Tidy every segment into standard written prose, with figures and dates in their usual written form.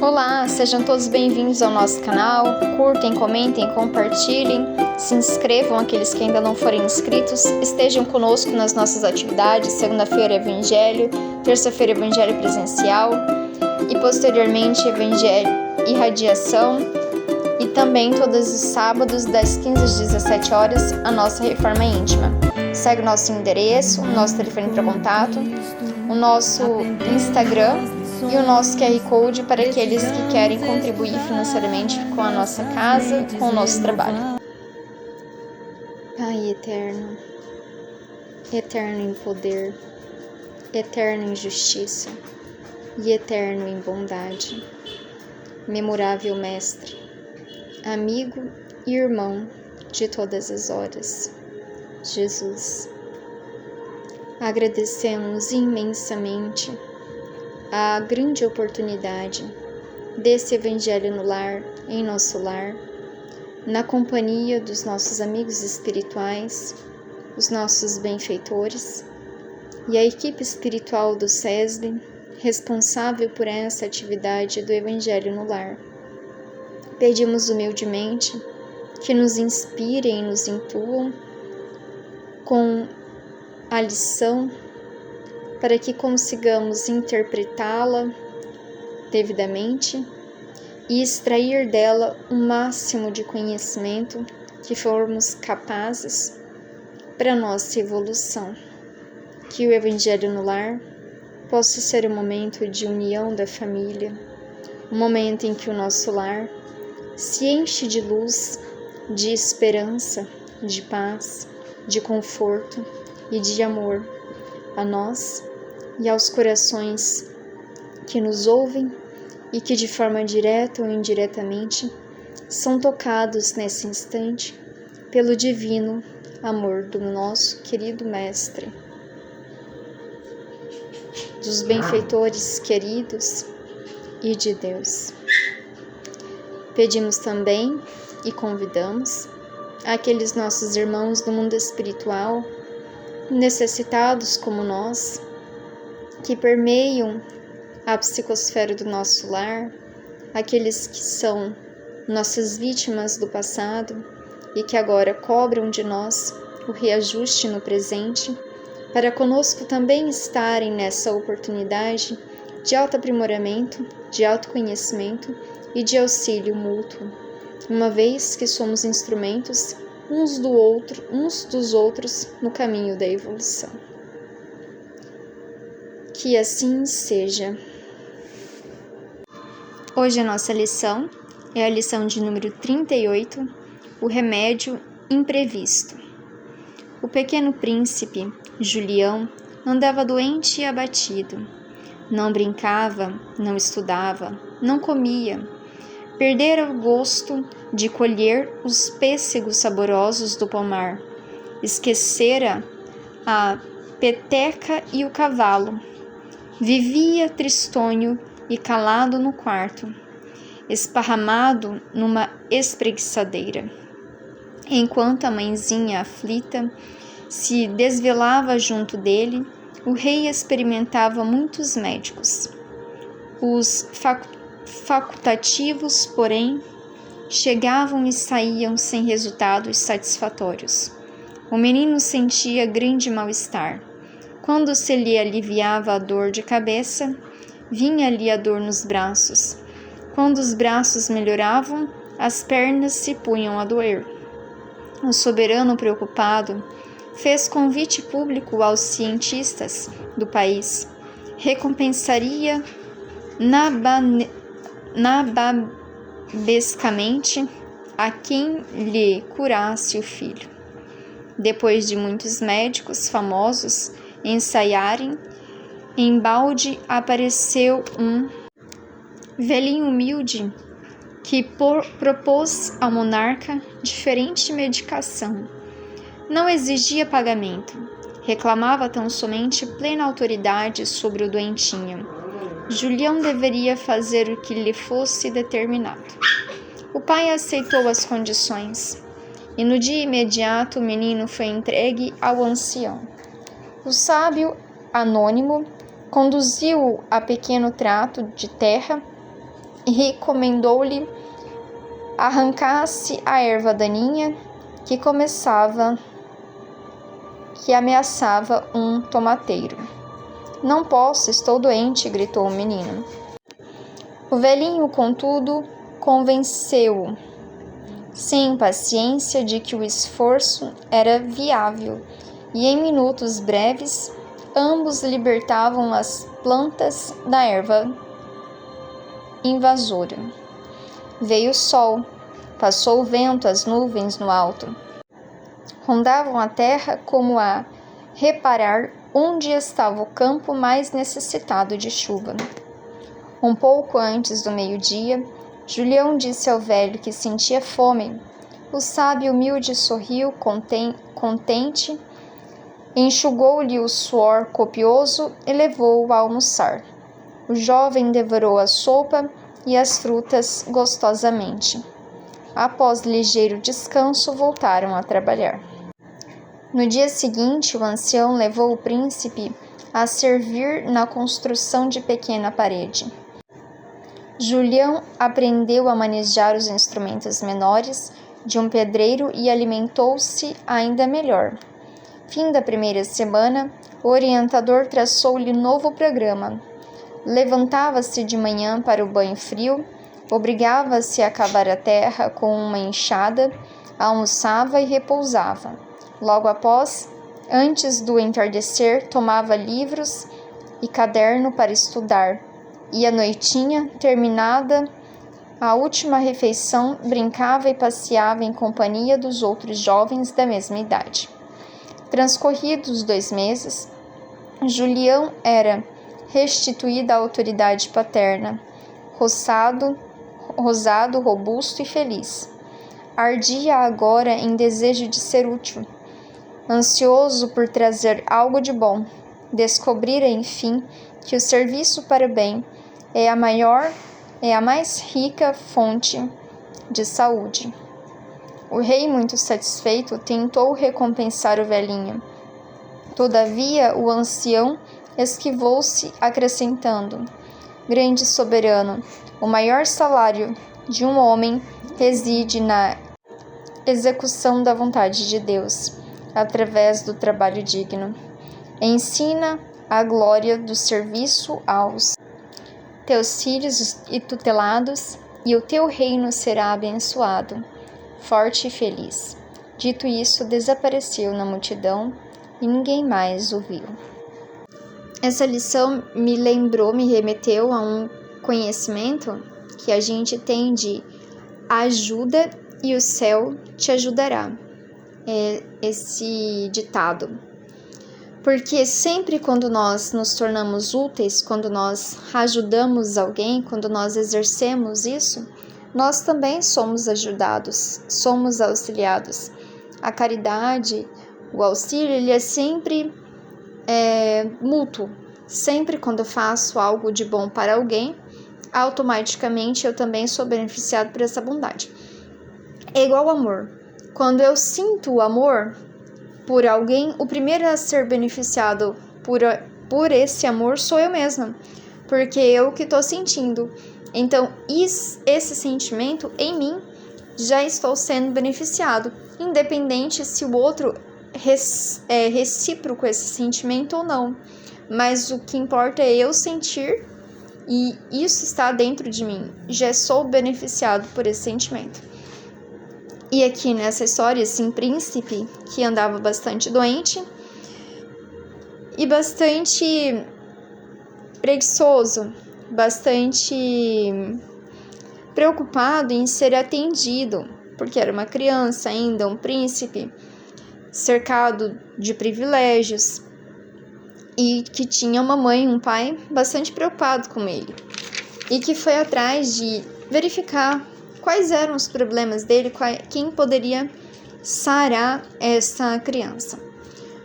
Olá, sejam todos bem-vindos ao nosso canal. Curtem, comentem, compartilhem, se inscrevam aqueles que ainda não forem inscritos, estejam conosco nas nossas atividades, segunda-feira Evangelho, terça-feira Evangelho presencial e posteriormente Evangelho e radiação e também todos os sábados das 15 às 17 horas a nossa reforma íntima. Segue o nosso endereço, o nosso telefone para contato, o nosso Instagram e o nosso QR Code para aqueles que querem contribuir financeiramente com a nossa casa, com o nosso trabalho. Pai eterno, eterno em poder, eterno em justiça e eterno em bondade, memorável Mestre, amigo e irmão de todas as horas, Jesus, agradecemos imensamente a grande oportunidade desse Evangelho no lar, em nosso lar, na companhia dos nossos amigos espirituais, os nossos benfeitores e a equipe espiritual do SESB, responsável por essa atividade do Evangelho no lar. Pedimos humildemente que nos inspirem e nos intuam com a lição para que consigamos interpretá-la devidamente e extrair dela o máximo de conhecimento que formos capazes para a nossa evolução. Que o Evangelho no lar possa ser um momento de união da família, um momento em que o nosso lar se enche de luz, de esperança, de paz, de conforto e de amor a nós e aos corações que nos ouvem e que de forma direta ou indiretamente são tocados nesse instante pelo divino amor do nosso querido Mestre, dos benfeitores queridos e de Deus. Pedimos também e convidamos aqueles nossos irmãos do mundo espiritual, necessitados como nós, que permeiam a psicosfera do nosso lar, aqueles que são nossas vítimas do passado e que agora cobram de nós o reajuste no presente, para conosco também estarem nessa oportunidade de autoaprimoramento, de autoconhecimento e de auxílio mútuo, uma vez que somos instrumentos uns dos outros no caminho da evolução. Que assim seja. Hoje a nossa lição é a lição de número 38, o remédio imprevisto. O pequeno príncipe, Julião, andava doente e abatido. Não brincava, não estudava, não comia. Perdera o gosto de colher os pêssegos saborosos do pomar. Esquecera a peteca e o cavalo. Vivia tristonho e calado no quarto, esparramado numa espreguiçadeira. Enquanto a mãezinha aflita se desvelava junto dele, o rei experimentava muitos médicos. Os facultativos, porém, chegavam e saíam sem resultados satisfatórios. O menino sentia grande mal-estar. Quando se lhe aliviava a dor de cabeça, vinha-lhe a dor nos braços. Quando os braços melhoravam, as pernas se punham a doer. O soberano, preocupado, fez convite público aos cientistas do país. Recompensaria nababescamente a quem lhe curasse o filho. Depois de muitos médicos famosos ensaiarem, embalde apareceu um velhinho humilde que propôs ao monarca diferente medicação. Não exigia pagamento, reclamava tão somente plena autoridade sobre o doentinho. Julião deveria fazer o que lhe fosse determinado. O pai aceitou as condições, e no dia imediato o menino foi entregue ao ancião. O sábio anônimo conduziu-o a pequeno trato de terra e recomendou-lhe arrancasse a erva daninha que ameaçava um tomateiro. Não posso, estou doente, gritou o menino. O velhinho, contudo, convenceu-o, sem paciência, de que o esforço era viável, e em minutos breves ambos libertavam as plantas da erva invasora. Veio o sol, passou o vento, as nuvens no alto rondavam a terra como a reparar onde estava o campo mais necessitado de chuva. Um pouco antes do meio-dia, Julião disse ao velho que sentia fome. O sábio humilde sorriu, contente, enxugou-lhe o suor copioso e levou-o a almoçar. O jovem devorou a sopa e as frutas gostosamente. Após ligeiro descanso, voltaram a trabalhar. No dia seguinte, o ancião levou o príncipe a servir na construção de pequena parede. Julião aprendeu a manejar os instrumentos menores de um pedreiro e alimentou-se ainda melhor. Fim da primeira semana, o orientador traçou-lhe novo programa. Levantava-se de manhã para o banho frio, obrigava-se a cavar a terra com uma enxada, almoçava e repousava. Logo após, antes do entardecer, tomava livros e caderno para estudar, e à noitinha, terminada a última refeição, brincava e passeava em companhia dos outros jovens da mesma idade. Transcorridos 2 meses, Julião era restituído à autoridade paterna, rosado, robusto e feliz. Ardia agora em desejo de ser útil. Ansioso por trazer algo de bom, descobrira, enfim, que o serviço para o bem é a mais rica fonte de saúde. O rei, muito satisfeito, tentou recompensar o velhinho. Todavia, o ancião esquivou-se, acrescentando: Grande soberano, o maior salário de um homem reside na execução da vontade de Deus, através do trabalho digno. Ensina a glória do serviço aos teus filhos e tutelados, e o teu reino será abençoado, forte e feliz. Dito isso, desapareceu na multidão e ninguém mais o viu. Essa lição me remeteu a um conhecimento que a gente tem de ajuda e o céu te ajudará. É esse ditado. Porque sempre quando nós nos tornamos úteis, quando nós ajudamos alguém, quando nós exercemos isso, nós também somos ajudados, somos auxiliados. A caridade, o auxílio, ele é sempre mútuo. Sempre quando eu faço algo de bom para alguém, automaticamente eu também sou beneficiado por essa bondade. É igual ao amor. Quando eu sinto o amor por alguém, o primeiro a ser beneficiado por esse amor sou eu mesma, porque eu que estou sentindo. Então, esse sentimento em mim, já estou sendo beneficiado, independente se o outro é recíproco esse sentimento ou não. Mas o que importa é eu sentir, e isso está dentro de mim. Já sou beneficiado por esse sentimento. E aqui nessa história, esse príncipe que andava bastante doente e bastante preguiçoso, bastante preocupado em ser atendido, porque era uma criança ainda, um príncipe cercado de privilégios e que tinha uma mãe e um pai bastante preocupados com ele e que foi atrás de verificar quais eram os problemas dele, quem poderia sarar essa criança.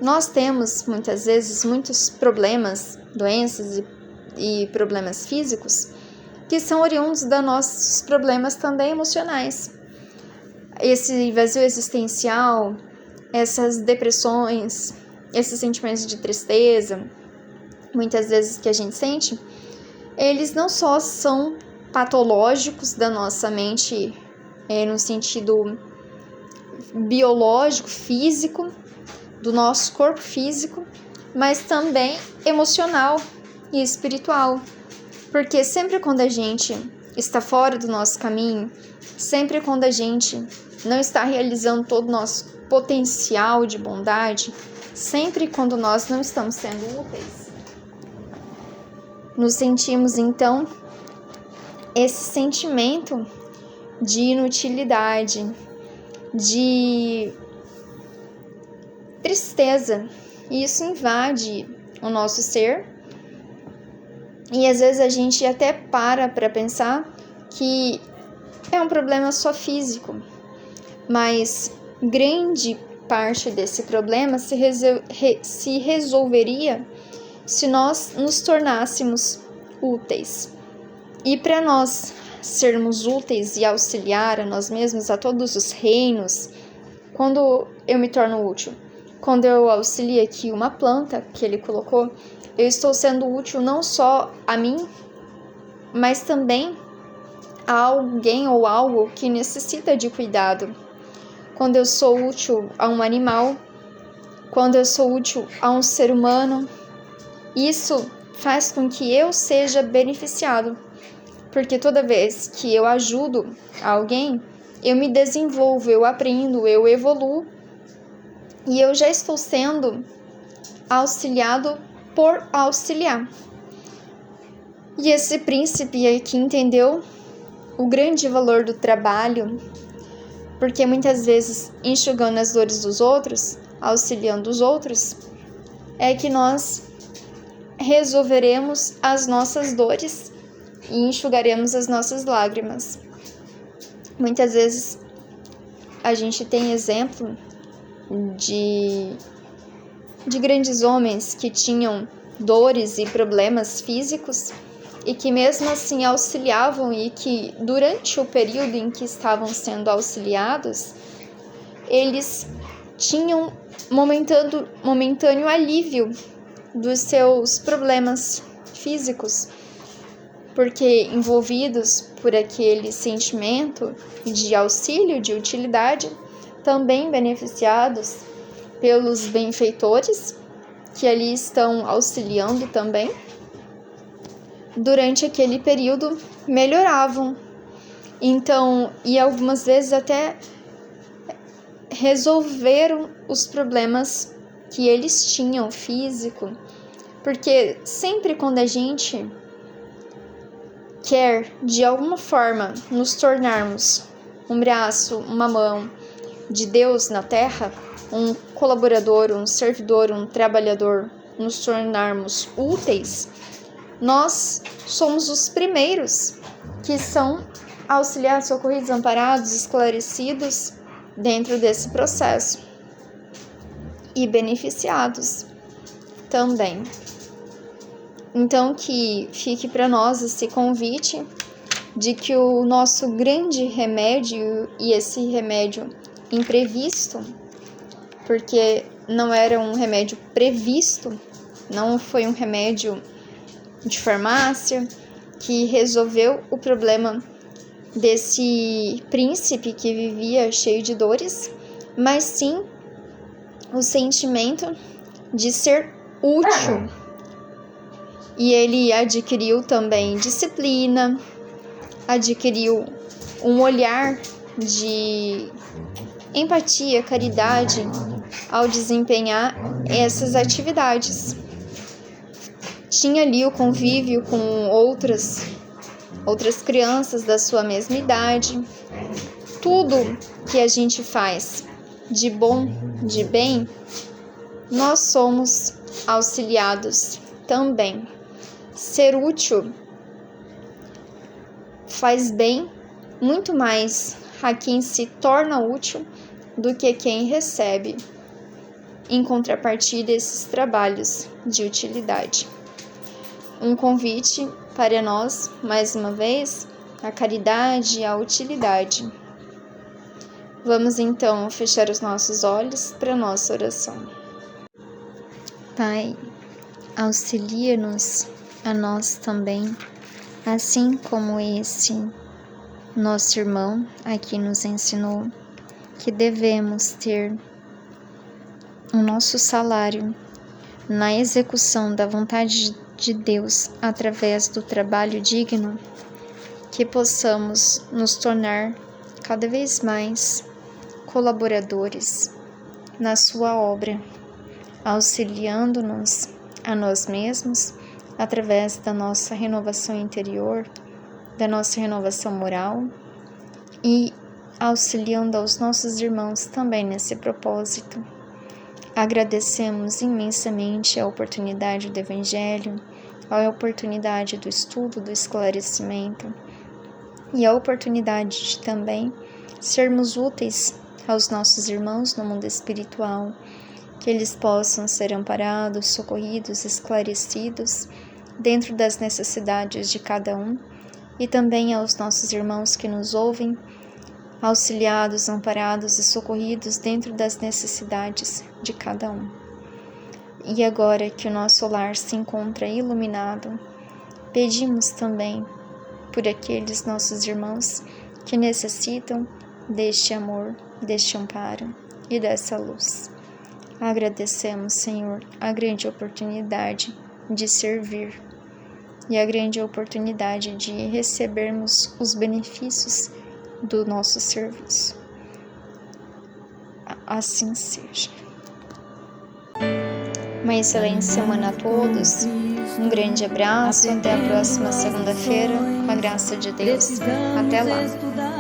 Nós temos, muitas vezes, muitos problemas, doenças e problemas físicos que são oriundos dos nossos problemas também emocionais. Esse vazio existencial, essas depressões, esses sentimentos de tristeza, muitas vezes que a gente sente, eles não só são patológicos da nossa mente, no sentido biológico, físico, do nosso corpo físico, mas também emocional e espiritual. Porque sempre quando a gente está fora do nosso caminho, sempre quando a gente não está realizando todo o nosso potencial de bondade, sempre quando nós não estamos sendo úteis, nos sentimos então esse sentimento de inutilidade, de tristeza, e isso invade o nosso ser, e às vezes a gente até para pensar que é um problema só físico, mas grande parte desse problema se resolveria se nós nos tornássemos úteis. E para nós sermos úteis e auxiliar a nós mesmos, a todos os reinos, quando eu me torno útil? Quando eu auxilio aqui uma planta que ele colocou, eu estou sendo útil não só a mim, mas também a alguém ou algo que necessita de cuidado. Quando eu sou útil a um animal, quando eu sou útil a um ser humano, isso faz com que eu seja beneficiado. Porque toda vez que eu ajudo alguém, eu me desenvolvo, eu aprendo, eu evoluo, e eu já estou sendo auxiliado por auxiliar. E esse príncipe aqui entendeu o grande valor do trabalho, porque muitas vezes, enxugando as dores dos outros, auxiliando os outros, é que nós resolveremos as nossas dores e enxugaremos as nossas lágrimas. Muitas vezes a gente tem exemplo de grandes homens que tinham dores e problemas físicos e que mesmo assim auxiliavam, e que durante o período em que estavam sendo auxiliados, eles tinham momentâneo alívio dos seus problemas físicos, porque envolvidos por aquele sentimento de auxílio, de utilidade, também beneficiados pelos benfeitores que ali estão auxiliando também, durante aquele período melhoravam. Então, e algumas vezes até resolveram os problemas que eles tinham físico, porque sempre quando a gente quer de alguma forma nos tornarmos um braço, uma mão de Deus na terra, um colaborador, um servidor, um trabalhador, nos tornarmos úteis, nós somos os primeiros que são auxiliados, socorridos, amparados, esclarecidos dentro desse processo e beneficiados também. Então, que fique para nós esse convite de que o nosso grande remédio, e esse remédio imprevisto, porque não era um remédio previsto, não foi um remédio de farmácia que resolveu o problema desse príncipe que vivia cheio de dores, mas sim o sentimento de ser útil. E ele adquiriu também disciplina, adquiriu um olhar de empatia, caridade ao desempenhar essas atividades. Tinha ali o convívio com outras crianças da sua mesma idade. Tudo que a gente faz de bom, de bem, nós somos auxiliados também. Ser útil faz bem muito mais a quem se torna útil do que quem recebe, em contrapartida, esses trabalhos de utilidade. Um convite para nós, mais uma vez, a caridade e a utilidade. Vamos então fechar os nossos olhos para a nossa oração. Pai, auxilia-nos a nós também Assim como esse nosso irmão aqui nos ensinou que devemos ter o nosso salário na execução da vontade de Deus através do trabalho digno, que possamos nos tornar cada vez mais colaboradores na sua obra, auxiliando-nos a nós mesmos através da nossa renovação interior, da nossa renovação moral e auxiliando aos nossos irmãos também nesse propósito. Agradecemos imensamente a oportunidade do Evangelho, a oportunidade do estudo, do esclarecimento e a oportunidade de também sermos úteis aos nossos irmãos no mundo espiritual, que eles possam ser amparados, socorridos, esclarecidos dentro das necessidades de cada um, e também aos nossos irmãos que nos ouvem, auxiliados, amparados e socorridos dentro das necessidades de cada um. E agora que o nosso lar se encontra iluminado, pedimos também por aqueles nossos irmãos que necessitam deste amor, deste amparo e dessa luz. Agradecemos, Senhor, a grande oportunidade de servir e a grande oportunidade de recebermos os benefícios do nosso serviço. Assim seja. Uma excelente semana a todos, um grande abraço, até a próxima segunda-feira, com a graça de Deus. Até lá!